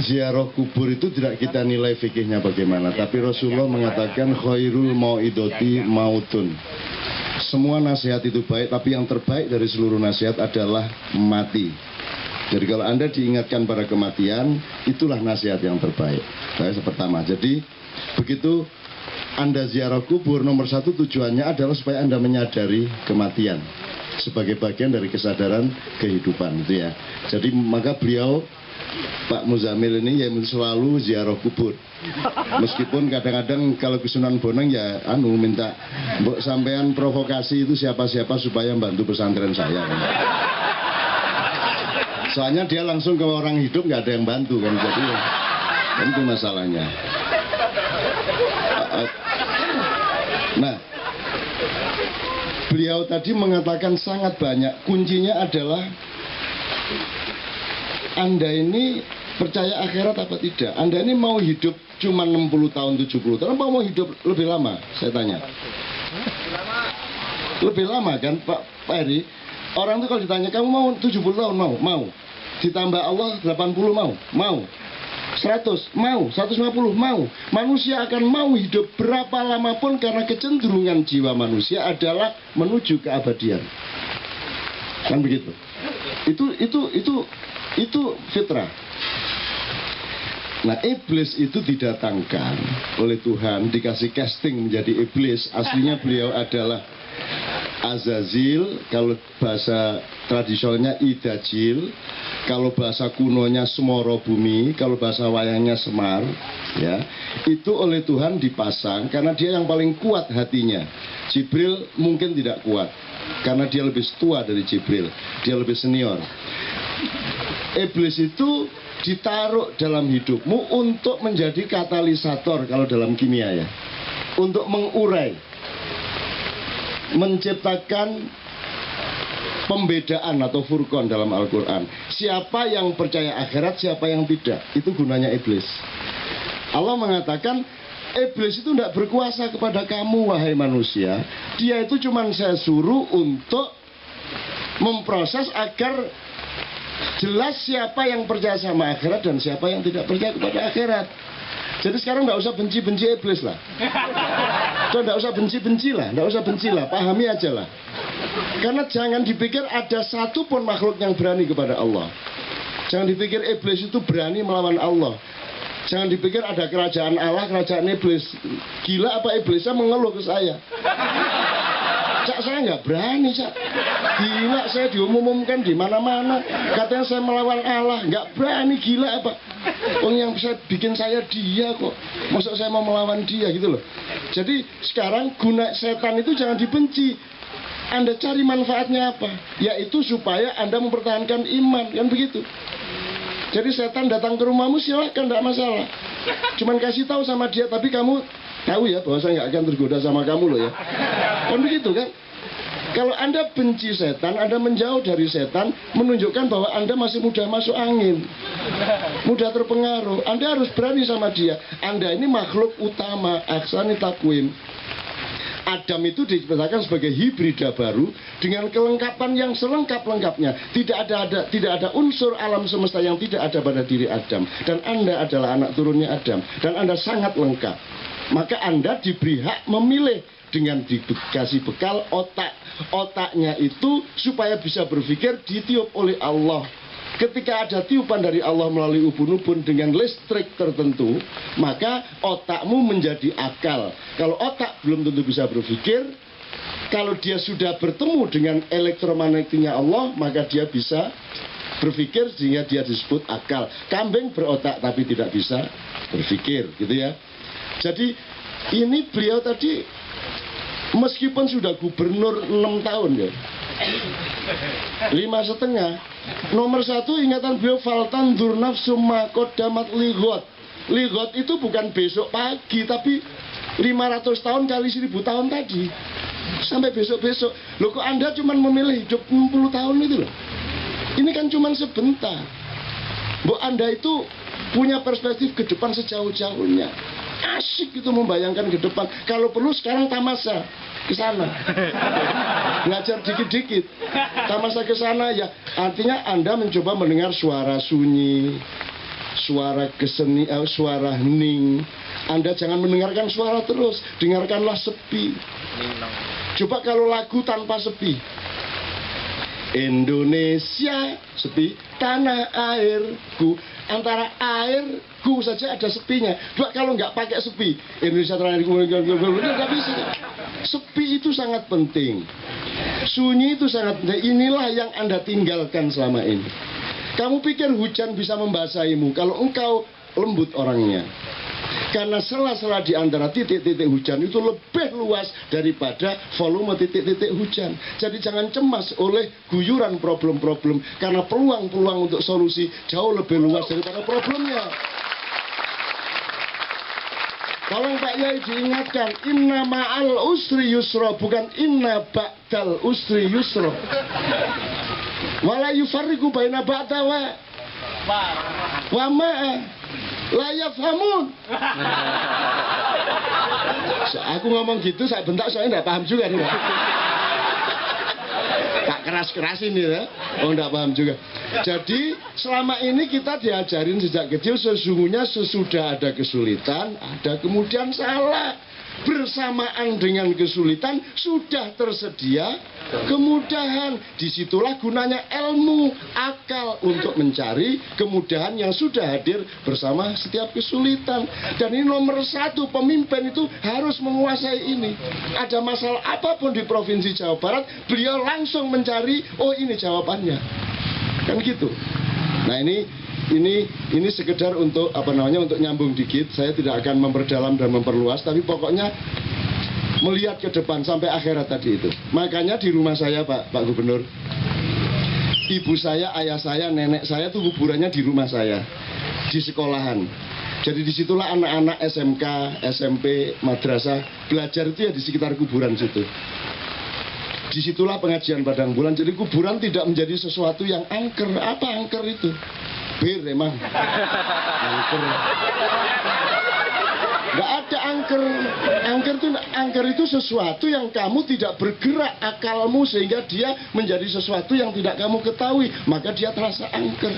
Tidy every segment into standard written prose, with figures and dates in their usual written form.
ziarah kubur itu tidak kita nilai fikihnya bagaimana, tapi Rasulullah mengatakan khairul mau'idoti mautun. Semua nasihat itu baik, tapi yang terbaik dari seluruh nasihat adalah mati. Jadi kalau Anda diingatkan pada kematian, itulah nasihat yang terbaik. Saya pertama. Jadi begitu Anda ziarah kubur, nomor satu tujuannya adalah supaya Anda menyadari kematian sebagai bagian dari kesadaran kehidupan, itu ya. Jadi maka beliau Pak Muzamil ini ya selalu ziarah kubur. Meskipun kadang-kadang kalau ke Sunan Bonang ya minta mbok sampean provokasi itu siapa-siapa supaya bantu pesantren saya. Soalnya dia langsung ke orang hidup nggak ada yang bantu kan, jadi ya, itu masalahnya. Nah, beliau tadi mengatakan sangat banyak. Kuncinya adalah Anda ini percaya akhirat apa tidak? Anda ini mau hidup cuma 60 tahun, 70 tahun, apa mau hidup lebih lama? Saya tanya. Lebih lama kan Pak Heri? Orang itu kalau ditanya, kamu mau 70 tahun? Mau. Ditambah Allah 80 mau? 100 mau, 150 mau. Manusia akan mau hidup berapa lama pun karena kecenderungan jiwa manusia adalah menuju keabadian. Kan begitu. Itu fitrah. Nah, iblis itu didatangkan oleh Tuhan, dikasih casting menjadi iblis. Aslinya beliau adalah Azazil, kalau bahasa tradisionalnya Idajil, kalau bahasa kunonya Semoro Bumi, kalau bahasa wayangnya Semar, ya. Itu oleh Tuhan dipasang karena dia yang paling kuat hatinya. Jibril mungkin tidak kuat karena dia lebih tua dari Jibril, dia lebih senior. Iblis itu ditaruh dalam hidupmu untuk menjadi katalisator kalau dalam kimia ya, untuk mengurai, menciptakan pembedaan atau furqan dalam Al-Quran. Siapa yang percaya akhirat, siapa yang tidak. Itu gunanya iblis. Allah mengatakan iblis itu tidak berkuasa kepada kamu wahai manusia. Dia itu cuma saya suruh untuk memproses agar jelas siapa yang percaya sama akhirat dan siapa yang tidak percaya kepada akhirat. Jadi sekarang nggak usah benci-benci iblis lah. Nggak usah benci-benci lah, pahami aja lah. Karena jangan dipikir ada satu pun makhluk yang berani kepada Allah. Jangan dipikir iblis itu berani melawan Allah. Jangan dipikir ada kerajaan Allah, kerajaan iblis. Gila apa iblisnya mengeluh ke saya? Cak, saya nggak berani, Cak. Gila, saya diumumkan di mana-mana. Katanya saya melawan Allah, nggak berani, gila apa? Yang bisa bikin saya dia kok. Maksud saya mau melawan dia gitu loh. Jadi sekarang guna setan itu jangan dibenci. Anda cari manfaatnya apa? Yaitu supaya Anda mempertahankan iman, kan begitu. Jadi setan datang ke rumahmu silahkan, tidak masalah. Cuman kasih tahu sama dia, tapi kamu tahu ya bahwa saya nggak akan tergoda sama kamu loh ya. Kan begitu kan? Kalau Anda benci setan, Anda menjauh dari setan, menunjukkan bahwa Anda masih mudah masuk angin, mudah terpengaruh. Anda harus berani sama dia. Anda ini makhluk utama, ahsani takwim. Adam itu diciptakan sebagai hibrida baru dengan kelengkapan yang selengkap-lengkapnya. Tidak ada unsur alam semesta yang tidak ada pada diri Adam. Dan Anda adalah anak turunnya Adam. Dan Anda sangat lengkap. Maka Anda diberi hak memilih dengan dikasih bekal otak. Otaknya itu supaya bisa berpikir ditiup oleh Allah. Ketika ada tiupan dari Allah melalui ubun-ubun dengan listrik tertentu, maka otakmu menjadi akal. Kalau otak belum tentu bisa berpikir, kalau dia sudah bertemu dengan elektromagnetiknya Allah, maka dia bisa berpikir sehingga dia disebut akal. Kambing berotak tapi tidak bisa berpikir, gitu ya. Jadi ini beliau tadi meskipun sudah gubernur 6 tahun ya, 5,5. Nomor 1 ingatan beliau faltan durnaf summa kodamat ligot. Ligot itu bukan besok pagi, tapi 500 tahun kali 1000 tahun tadi. Sampai besok-besok. Loh kok Anda cuma memilih hidup 60 tahun itu loh. Ini kan cuma sebentar. Bu, Anda itu punya perspektif ke depan sejauh-jauhnya. Asyik itu membayangkan ke depan. Kalau perlu sekarang tamasya ke sana. Ngajar dikit-dikit. Tamasya ke sana ya. Artinya Anda mencoba mendengar suara sunyi. suara keseni, suara hening. Anda jangan mendengarkan suara terus, dengarkanlah sepi. Coba kalau lagu tanpa sepi. Indonesia sepi, tanah airku, antara airku saja ada sepinya. Coba kalau nggak pakai sepi, Indonesia tanah airku, nggak bisa. Sepi itu sangat penting, sunyi itu sangat penting. Inilah yang Anda tinggalkan selama ini. Kamu pikir hujan bisa membasahimu kalau engkau lembut orangnya. Karena sela-sela di antara titik-titik hujan itu lebih luas daripada volume titik-titik hujan. Jadi jangan cemas oleh guyuran problem-problem, karena peluang-peluang untuk solusi jauh lebih luas daripada problemnya. Tolong Pak Yai diingatkan, inna ma'al usri yusra, bukan inna ba'dal usri yusra. Wala yufarriqu baina ba'da wa ma'a la yafhamun. Aku ngomong gitu saya bentak soalnya enggak paham juga nih. Tak keras-kerasin nih ya. Oh enggak paham juga. Jadi selama ini kita diajarin sejak kecil sesungguhnya sesudah ada kesulitan, ada kemudian salah. Bersamaan dengan kesulitan sudah tersedia kemudahan. Disitulah gunanya ilmu, akal untuk mencari kemudahan yang sudah hadir bersama setiap kesulitan. Dan ini nomor satu, pemimpin itu harus menguasai ini. Ada masalah apapun di Provinsi Jawa Barat, beliau langsung mencari, oh ini jawabannya. Kan gitu. Nah ini sekedar untuk untuk nyambung dikit. Saya tidak akan memperdalam dan memperluas, tapi pokoknya melihat ke depan sampai akhirat tadi itu. Makanya di rumah saya Pak Gubernur, ibu saya, ayah saya, nenek saya tuh kuburannya di rumah saya, di sekolahan. Jadi disitulah anak-anak SMK, SMP, madrasah belajar itu ya di sekitar kuburan situ. Disitulah pengajian Padang Bulan. Jadi kuburan tidak menjadi sesuatu yang angker. Apa angker itu? Bir emang angker. Nggak ada angker. Angker itu sesuatu yang kamu tidak bergerak akalmu sehingga dia menjadi sesuatu yang tidak kamu ketahui, maka dia terasa angker.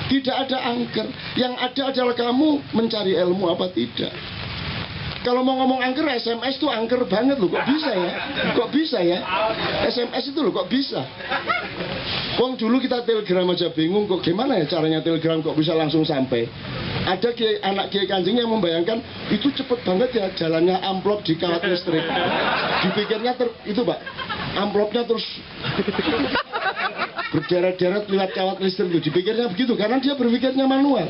Tidak ada angker. Yang ada adalah kamu mencari ilmu apa tidak. Kalau mau ngomong angker, SMS itu angker banget loh. Kok bisa ya? Kok bisa ya? SMS itu loh kok bisa? Wong dulu kita telegram aja bingung, kok gimana ya caranya telegram kok bisa langsung sampai. Ada anak Kiai Kanjeng yang membayangkan itu cepet banget ya jalannya amplop di kawat listrik. Dipikirnya itu Pak, amplopnya terus berderet-deret lewat kawat listrik itu. Dipikirnya begitu karena dia berpikirnya manual.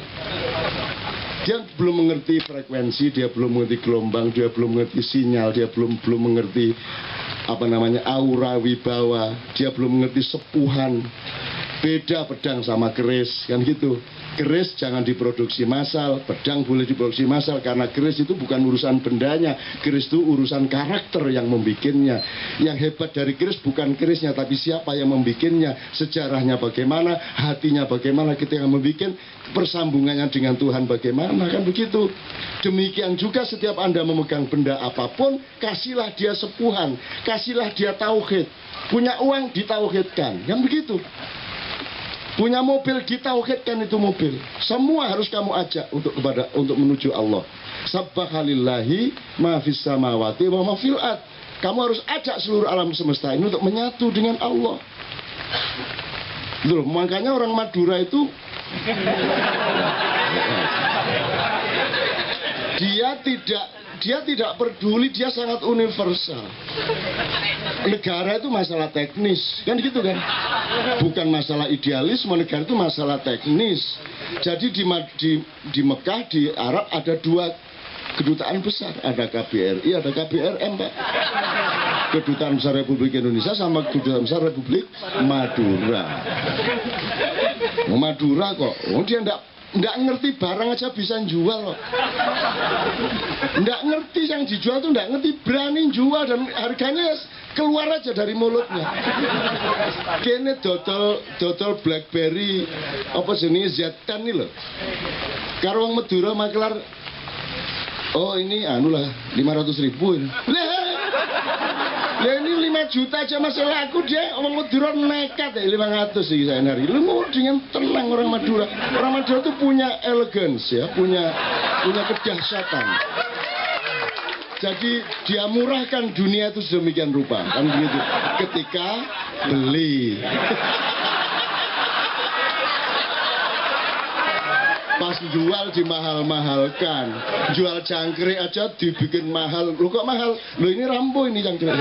Dia belum mengerti frekuensi, dia belum mengerti gelombang, dia belum mengerti sinyal, dia belum mengerti aura wibawa, dia belum mengerti sepuhan. Beda pedang sama keris, kan gitu. Keris jangan diproduksi massal, pedang boleh diproduksi massal karena keris itu bukan urusan bendanya, keris itu urusan karakter yang membikinnya. Yang hebat dari keris bukan kerisnya tapi siapa yang membikinnya, sejarahnya bagaimana, hatinya bagaimana, kita yang membikin, persambungannya dengan Tuhan bagaimana, kan begitu. Demikian juga setiap Anda memegang benda apapun, kasihlah dia sepuhan, kasihlah dia tauhid. Punya uang ditauhidkan, kan begitu. Punya mobil ditauhidkan itu mobil. Semua harus kamu ajak untuk menuju Allah. Sabbahalillahi ma fis samawati wa ma fil ard. Kamu harus ajak seluruh alam semesta ini untuk menyatu dengan Allah. Loh, makanya orang Madura itu dia tidak peduli, dia sangat universal. Negara itu masalah teknis, kan gitu kan? Bukan masalah idealisme, negara itu masalah teknis. Jadi di Mekah, di Arab ada dua kedutaan besar, ada KBRI, ada KBRM, Pak. Kedutaan Besar Republik Indonesia sama Kedutaan Besar Republik Madura. Madura kok, dia nggak ngerti barang aja bisa jual loh. Nggak ngerti yang dijual tuh nggak ngerti, berani jual dan harganya keluar aja dari mulutnya. Kene dodol BlackBerry apa jenis Z10 nih loh. Karo wong Madura makelar, oh ini lah 500.000 ini. Ya ini 5 juta aja masih laku, dia orang Madura nekat ya 500 sih saya nari. Lu mau dengan tenang orang Madura. Orang Madura itu punya elegance ya, punya kedahsyatan. Jadi dia murahkan dunia itu sedemikian rupa, kan begitu. Ketika beli. Pas jual dimahal-mahalkan, jual jangkrik aja dibikin mahal. Lu kok mahal? Lu ini Rambo ini jangkrik.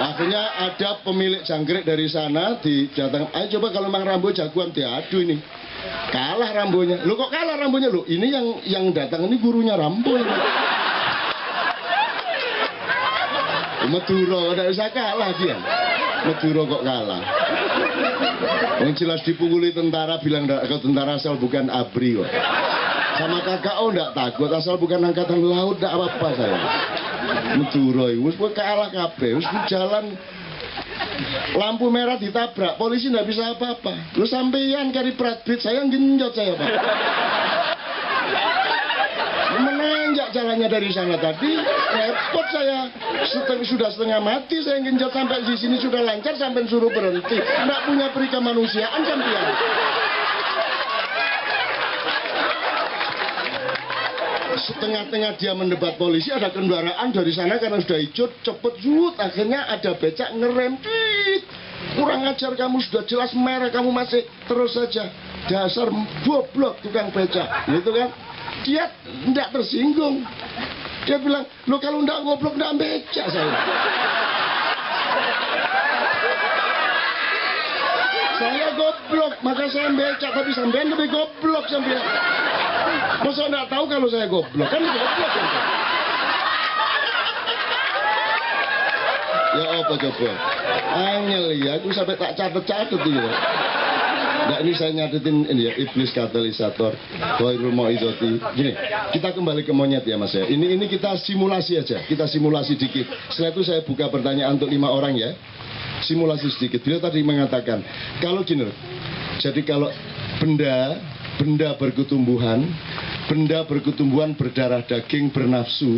Akhirnya ada pemilik jangkrik dari sana didatang, ayo coba kalau memang Rambo jagoan diadu ini. Kalah Rambonya. Lu kok kalah Rambonya? Lu ini yang datang ini gurunya Rambo ini. Madura tidak bisa kalah dia. Madura kok kalah. Yang jelas dipukuli tentara, bilang ke tentara asal bukan ABRI kok. Sama KKO ndak takut, asal bukan angkatan laut ndak apa-apa saya. Madura itu wis kalah kabeh, wis jalan lampu merah ditabrak, polisi ndak bisa apa-apa. Lu sampeyan kari pratbit, saya genjot saya, Pak. Menanjak jalannya dari sana tadi, repot saya. Sudah setengah mati saya genjot, sampai di sini sudah lancar sampai suruh berhenti. Nggak punya peri kemanusiaan sampean. Setengah-tengah dia mendebat polisi, ada kendaraan dari sana karena sudah hijau, cepet zut, akhirnya ada becak ngerem. Kurang ajar kamu, sudah jelas merah kamu masih terus saja. Dasar goblok tukang becak, gitu kan? Dia tidak tersinggung. Dia bilang, lo kalau tidak goblok tidak becak saya. Saya goblok, maka saya becak, tapi sampean lebih goblok sampean. Masa tidak tahu kalau saya goblok? Kan goblok kan? Ya apa coba? Angel ya, aku sampai tak catet-catet gitu. Nah ini saya nyatetin ini ya, iblis katalisator Khairul Mau'izati. Gini, kita kembali ke monyet ya Mas ya. Ini kita simulasi aja, kita simulasi dikit. Setelah itu saya buka pertanyaan untuk 5 orang ya. Simulasi sedikit. Beliau tadi mengatakan, kalau gini, jadi kalau benda berketumbuhan berdarah daging, bernafsu,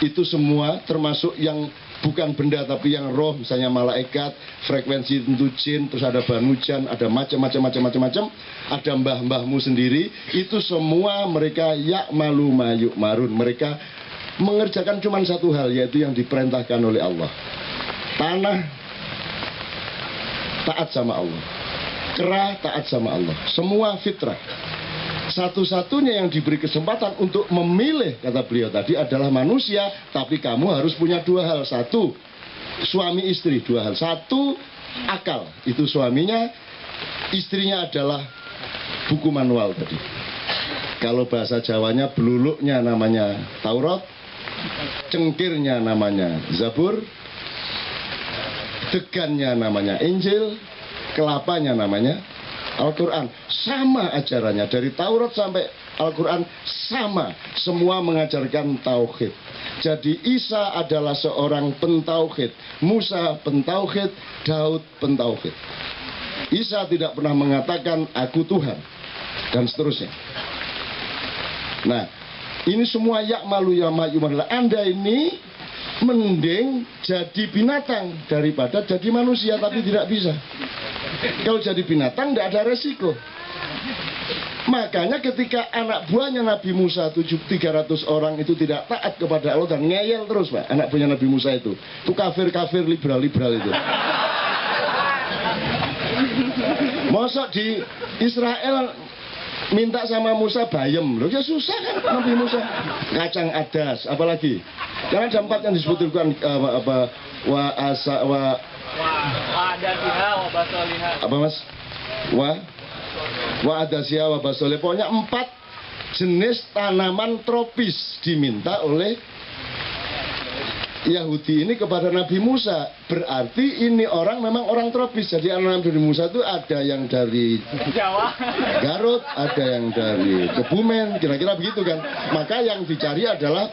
itu semua termasuk yang bukan benda tapi yang roh, misalnya malaikat, frekuensi tentu jin, terus ada banujan, ada macam-macam, ada mbah-mbahmu sendiri, itu semua mereka ya'malu ma yu'marun, mereka mengerjakan cuma satu hal, yaitu yang diperintahkan oleh Allah. Tanah taat sama Allah, kera taat sama Allah, semua fitrah. Satu-satunya yang diberi kesempatan untuk memilih, kata beliau tadi, adalah manusia. Tapi kamu harus punya 2 hal. 1, suami istri. 2 hal. 1, akal. Itu suaminya. Istrinya adalah buku manual tadi. Kalau bahasa Jawanya, beluluknya namanya Taurat, cengkirnya namanya Zabur, degannya namanya Injil, kelapanya namanya Al-Quran. Sama ajarannya, dari Taurat sampai Al-Quran sama, semua mengajarkan tauhid. Jadi Isa adalah seorang pentauhid, Musa pentauhid, Daud pentauhid. Isa tidak pernah mengatakan aku Tuhan dan seterusnya. Nah, ini semua ya'malu ya ma'yuman. Anda ini mending jadi binatang daripada jadi manusia, tapi tidak bisa. Kalau jadi binatang tidak ada resiko. Makanya ketika anak buahnya Nabi Musa 300 orang itu tidak taat kepada Allah dan ngeyel terus, Pak, anak buahnya Nabi Musa itu kafir-kafir, liberal-liberal itu. Masa di Israel minta sama Musa bayem, loh ya susah kan Nabi Musa. Kacang adas, apalagi? Karena ada 4 yang disebut Al-Quran, apa mas? Wa adasya wa basole. Pokoknya 4 jenis tanaman tropis diminta oleh Yahudi ini kepada Nabi Musa. Berarti ini orang memang orang tropis. Jadi anak Nabi Musa itu ada yang dari Jawa, Garut, ada yang dari Kebumen, kira-kira begitu kan. Maka yang dicari adalah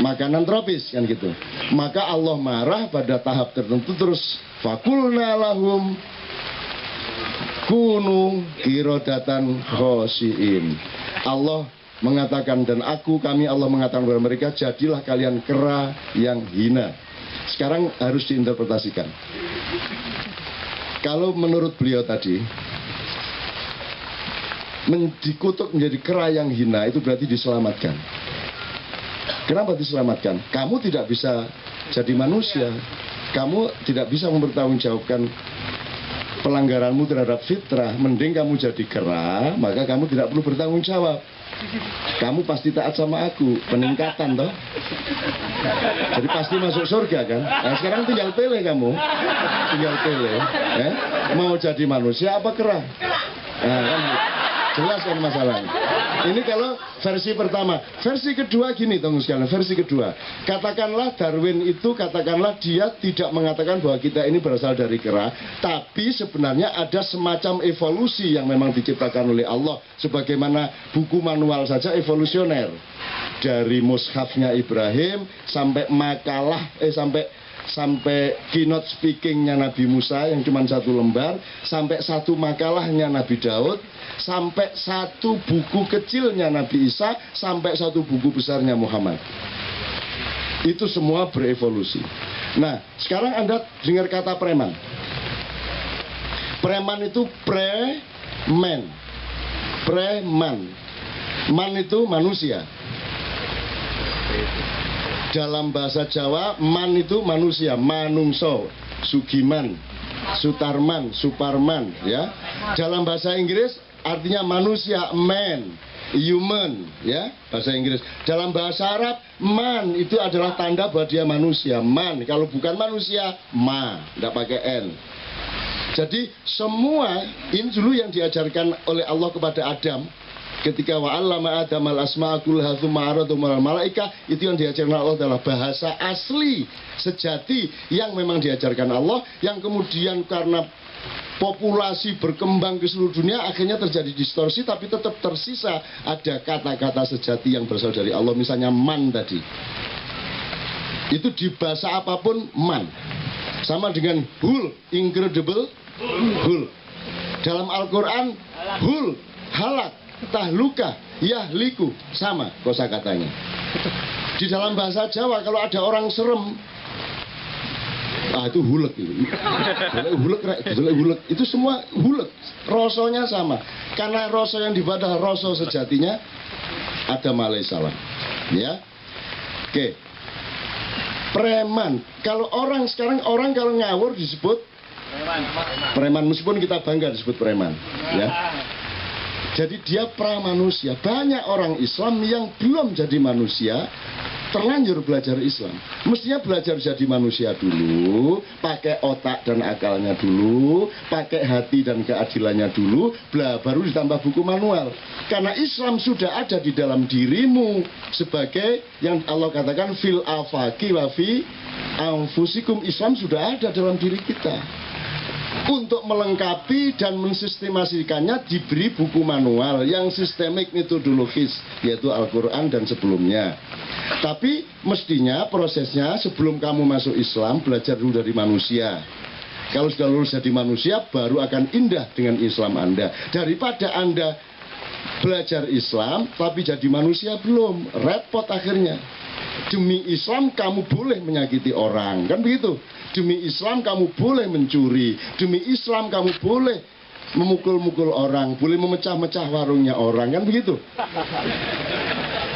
makanan tropis kan gitu. Maka Allah marah pada tahap tertentu, terus fakulna lahum kunu kirodatan khosiin. Allah mengatakan, dan kami Allah mengatakan kepada mereka, jadilah kalian kera yang hina. Sekarang harus diinterpretasikan. Kalau menurut beliau tadi, dikutuk menjadi kera yang hina itu berarti diselamatkan. Kenapa diselamatkan? Kamu tidak bisa jadi manusia. Kamu tidak bisa mempertanggungjawabkan pelanggaranmu terhadap fitrah. Mending kamu jadi kera, maka kamu tidak perlu bertanggung jawab. Kamu pasti taat sama aku. Peningkatan toh. Jadi pasti masuk surga kan. Nah sekarang tinggal pilih kamu. Tinggal pilih ya. Mau jadi manusia apa kera? Nah, kan jelas kan masalahnya. Ini kalau versi pertama. Versi kedua gini tunggu sekalian. Versi kedua, katakanlah Darwin itu, katakanlah dia tidak mengatakan bahwa kita ini berasal dari kera, tapi sebenarnya ada semacam evolusi yang memang diciptakan oleh Allah. Sebagaimana buku manual saja evolusioner. Dari mushafnya Ibrahim sampai makalah sampai keynote speakingnya Nabi Musa yang cuma 1 lembar, sampai 1 makalahnya Nabi Daud, sampai 1 buku kecilnya Nabi Isa, sampai 1 buku besarnya Muhammad. Itu semua berevolusi. Nah, sekarang Anda dengar kata preman. Preman itu preman. Preman. Man itu manusia. Dalam bahasa Jawa, man itu manusia, manungso, sugiman, sutarman, suparman, ya. Dalam bahasa Inggris artinya manusia, man, human, ya, bahasa Inggris. Dalam bahasa Arab, man itu adalah tanda bahwa dia manusia, man. Kalau bukan manusia, ma, tidak pakai n. Jadi semua ini dulu yang diajarkan oleh Allah kepada Adam. Ketika wa'allama Adam al-asma'a kullaha tsumma 'aradahum 'alal malaika, itu yang diajarkan Allah adalah bahasa asli sejati yang memang diajarkan Allah, yang kemudian karena populasi berkembang ke seluruh dunia akhirnya terjadi distorsi, tapi tetap tersisa ada kata-kata sejati yang berasal dari Allah. Misalnya man tadi, itu di bahasa apapun man, sama dengan hul, incredible hul. Dalam Al-Quran hul, halak, tahluka, yahliku, sama kosakatanya. Di dalam bahasa Jawa kalau ada orang serem, itu hulek itu. Hulek itu semua hulek. Rasonya sama. Karena rasa yang dibadah rasa sejatinya Adam alaihissalam. Ya. Oke. Preman. Kalau orang sekarang kalau ngawur disebut preman, meskipun kita bangga disebut preman, ya. Jadi dia pramanusia. Banyak orang Islam yang belum jadi manusia terlanjur belajar Islam. Mestinya belajar jadi manusia dulu, pakai otak dan akalnya dulu, pakai hati dan keadilannya dulu, baru ditambah buku manual. Karena Islam sudah ada di dalam dirimu sebagai yang Allah katakan fil afaqi wa fi anfusikum. Islam sudah ada dalam diri kita. Untuk melengkapi dan mensistemasikannya diberi buku manual yang sistemik metodologis, yaitu Al-Quran dan sebelumnya. Tapi mestinya prosesnya sebelum kamu masuk Islam belajar dulu dari manusia. Kalau sudah lulus jadi manusia baru akan indah dengan Islam Anda. Daripada Anda belajar Islam tapi jadi manusia belum, repot akhirnya. Demi Islam kamu boleh menyakiti orang, kan begitu. Demi Islam kamu boleh mencuri. Demi Islam kamu boleh memukul-mukul orang, boleh memecah-mecah warungnya orang, kan begitu.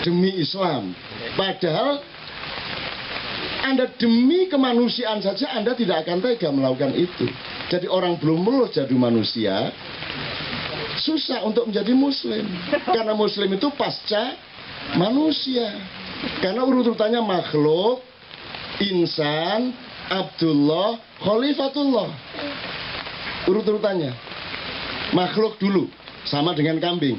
Demi Islam. Padahal Anda demi kemanusiaan saja Anda tidak akan tega melakukan itu. Jadi orang belum lulus jadi manusia susah untuk menjadi muslim. Karena muslim itu pasca manusia. Karena urut-urutannya makhluk, insan, Abdullah, Khalifatullah. Urut-urutannya. Makhluk dulu, sama dengan kambing.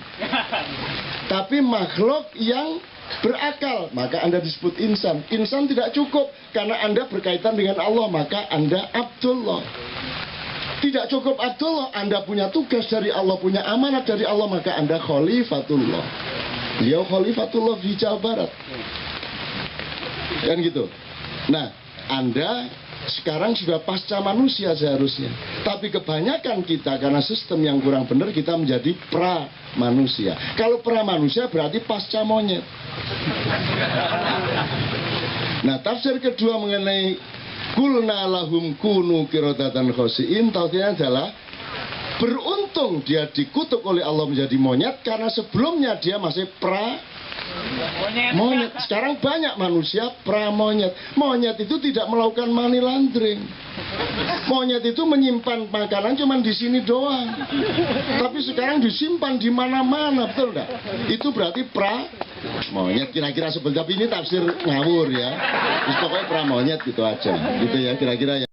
Tapi makhluk yang berakal, maka Anda disebut insan. Insan tidak cukup, karena Anda berkaitan dengan Allah, maka Anda Abdullah. Tidak cukup Abdullah, Anda punya tugas dari Allah, punya amanat dari Allah, maka Anda Khalifatullah. Beliau Khalifatullah di Jawa Barat. Kan gitu. Nah, Anda Sekarang sudah pasca manusia seharusnya. Tapi kebanyakan kita karena sistem yang kurang benar, kita menjadi pra manusia. Kalau pra manusia berarti pasca monyet. Nah, tafsir kedua mengenai kulna lahum kunu kirodatan khosiin, tafsirnya adalah beruntung dia dikutuk oleh Allah menjadi monyet, karena sebelumnya dia masih pra monyet. Sekarang banyak manusia pra-monyet. Monyet itu tidak melakukan money laundering. Monyet itu menyimpan makanan cuma di sini doang. Tapi sekarang disimpan di mana-mana, betul enggak? Itu berarti pra-monyet. Kira-kira seperti, tapi ini tafsir ngawur ya. Terus pokoknya pra-monyet gitu aja. Gitu ya kira-kira ya.